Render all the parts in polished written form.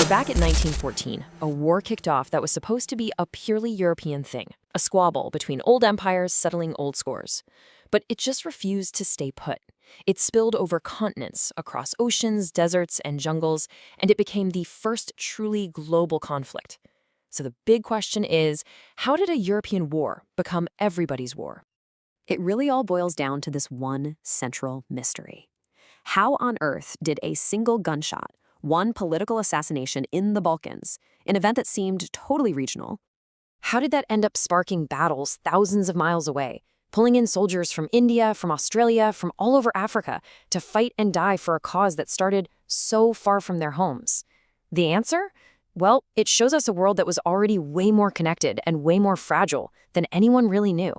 Back in 1914, a war kicked off that was supposed to be a purely European thing, a squabble between old empires settling old scores. But it just refused to stay put. It spilled over continents, across oceans, deserts, and jungles, and it became the first truly global conflict. So the big question is, how did a European war become everybody's war? It really all boils down to this one central mystery. How on earth did a single gunshot, one political assassination in the Balkans, an event that seemed totally regional, How did that end up sparking battles thousands of miles away, pulling in soldiers from India, from Australia, from all over Africa to fight and die for a cause that started so far from their homes? The answer? Well, it shows us a world that was already way more connected and way more fragile than anyone really knew.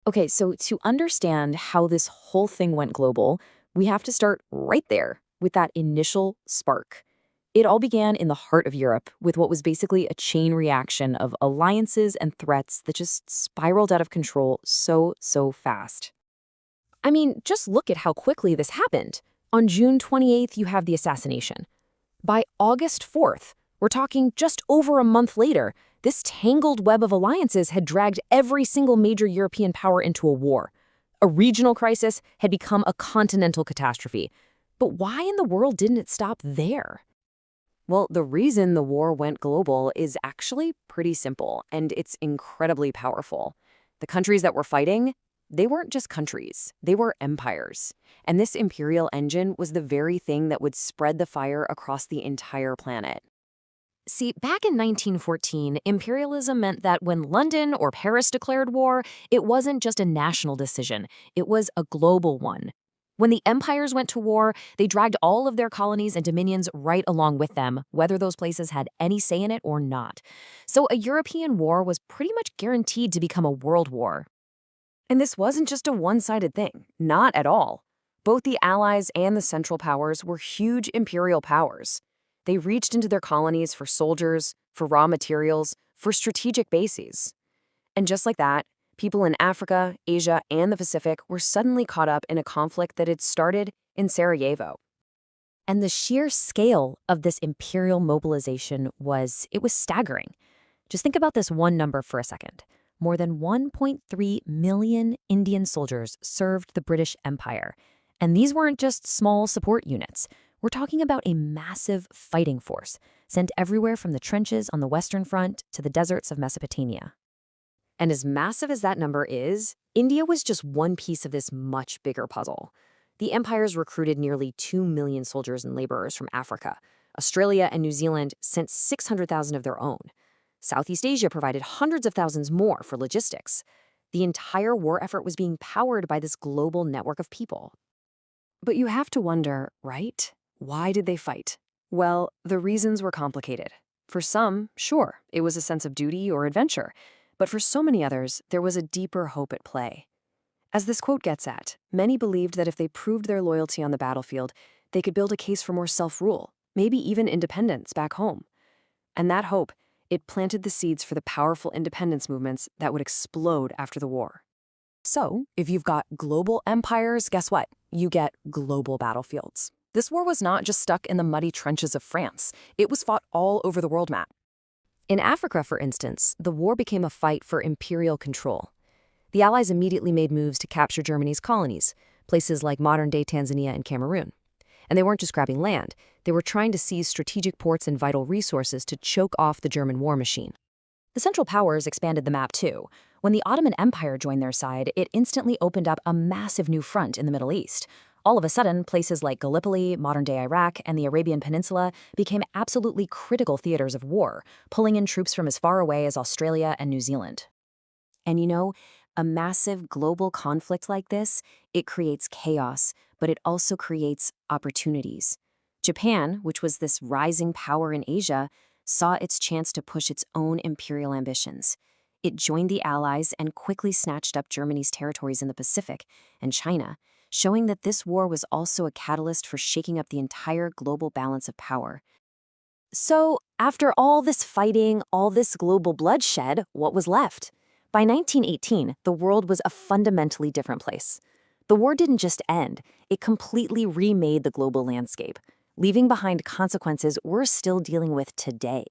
Okay, so to understand how this whole thing went global, we have to start right there with that initial spark. It all began in the heart of Europe with what was basically a chain reaction of alliances and threats that just spiraled out of control so fast. I mean, just look at how quickly this happened. On June 28th, you have the assassination. By August 4th, we're talking just over a month later, this tangled web of alliances had dragged every single major European power into a war. A regional crisis had become a continental catastrophe. But why in the world didn't it stop there? Well, the reason the war went global is actually pretty simple, and it's incredibly powerful. The countries that were fighting, they weren't just countries, they were empires. And this imperial engine was the very thing that would spread the fire across the entire planet. See, back in 1914, imperialism meant that when London or Paris declared war, it wasn't just a national decision, it was a global one. When the empires went to war, they dragged all of their colonies and dominions right along with them, whether those places had any say in it or not. So a European war was pretty much guaranteed to become a world war. And this wasn't just a one-sided thing, not at all. Both the Allies and the Central Powers were huge imperial powers. They reached into their colonies for soldiers, for raw materials, for strategic bases. And just like that, people in Africa, Asia, and the Pacific were suddenly caught up in a conflict that had started in Sarajevo. And the sheer scale of this imperial mobilization was staggering. Just think about this one number for a second. More than 1.3 million Indian soldiers served the British Empire. And these weren't just small support units. We're talking about a massive fighting force, sent everywhere from the trenches on the Western Front to the deserts of Mesopotamia. And as massive as that number is, India was just one piece of this much bigger puzzle. The empires recruited nearly 2 million soldiers and laborers from Africa. Australia and New Zealand sent 600,000 of their own. Southeast Asia provided hundreds of thousands more for logistics. The entire war effort was being powered by this global network of people. But you have to wonder, right? Why did they fight? Well, the reasons were complicated. For some, sure, it was a sense of duty or adventure. But for so many others, there was a deeper hope at play. As this quote gets at, many believed that if they proved their loyalty on the battlefield, they could build a case for more self-rule, maybe even independence back home. And that hope, it planted the seeds for the powerful independence movements that would explode after the war. So, if you've got global empires, guess what? You get global battlefields. This war was not just stuck in the muddy trenches of France. It was fought all over the world map. In Africa, for instance, the war became a fight for imperial control. The Allies immediately made moves to capture Germany's colonies, places like modern-day Tanzania and Cameroon. And they weren't just grabbing land, they were trying to seize strategic ports and vital resources to choke off the German war machine. The Central Powers expanded the map too. When the Ottoman Empire joined their side, it instantly opened up a massive new front in the Middle East. All of a sudden, places like Gallipoli, modern-day Iraq, and the Arabian Peninsula became absolutely critical theaters of war, pulling in troops from as far away as Australia and New Zealand. And you know, a massive global conflict like this, it creates chaos, but it also creates opportunities. Japan, which was this rising power in Asia, saw its chance to push its own imperial ambitions. It joined the Allies and quickly snatched up Germany's territories in the Pacific and China, showing that this war was also a catalyst for shaking up the entire global balance of power. So, after all this fighting, all this global bloodshed, what was left? By 1918, the world was a fundamentally different place. The war didn't just end, it completely remade the global landscape. leaving behind consequences we're still dealing with today.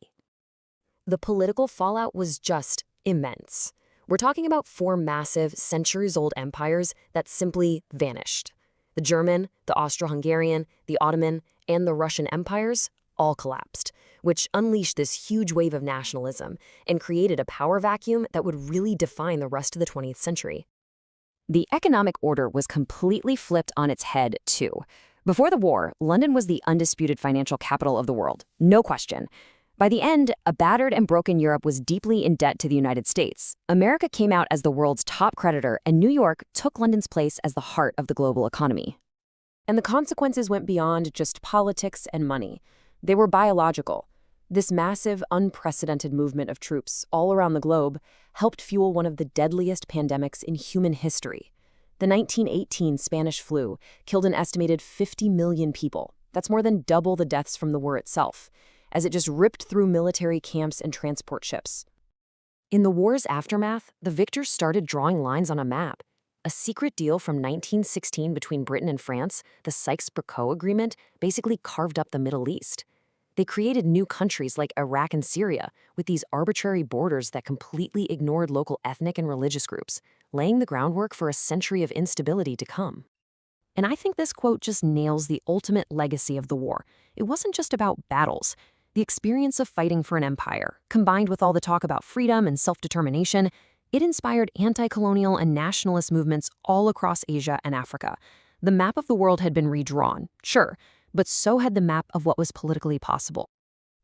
The political fallout was just immense. We're talking about 4 massive, centuries-old empires that simply vanished. The German, the Austro-Hungarian, the Ottoman, and the Russian empires all collapsed, which unleashed this huge wave of nationalism and created a power vacuum that would really define the rest of the 20th century. The economic order was completely flipped on its head, too. Before the war, London was the undisputed financial capital of the world, no question. By the end, a battered and broken Europe was deeply in debt to the United States. America came out as the world's top creditor, and New York took London's place as the heart of the global economy. And the consequences went beyond just politics and money. They were biological. This massive, unprecedented movement of troops all around the globe helped fuel one of the deadliest pandemics in human history. The 1918 Spanish flu killed an estimated 50 million people. That's more than double the deaths from the war itself, as it just ripped through military camps and transport ships. In the war's aftermath, the victors started drawing lines on a map. A secret deal from 1916 between Britain and France, the Sykes-Picot Agreement, basically carved up the Middle East. They created new countries like Iraq and Syria with these arbitrary borders that completely ignored local ethnic and religious groups, laying the groundwork for a century of instability to come. And I think this quote just nails the ultimate legacy of the war. It wasn't just about battles. The experience of fighting for an empire, combined with all the talk about freedom and self-determination, it inspired anti-colonial and nationalist movements all across Asia and Africa. The map of the world had been redrawn, sure, but so had the map of what was politically possible.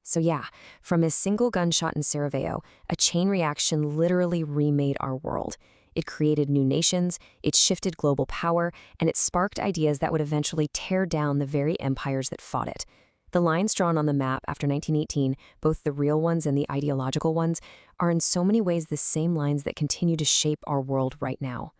So yeah, from a single gunshot in Sarajevo, a chain reaction literally remade our world. It created new nations, it shifted global power, and it sparked ideas that would eventually tear down the very empires that fought it. The lines drawn on the map after 1918, both the real ones and the ideological ones, are in so many ways the same lines that continue to shape our world right now.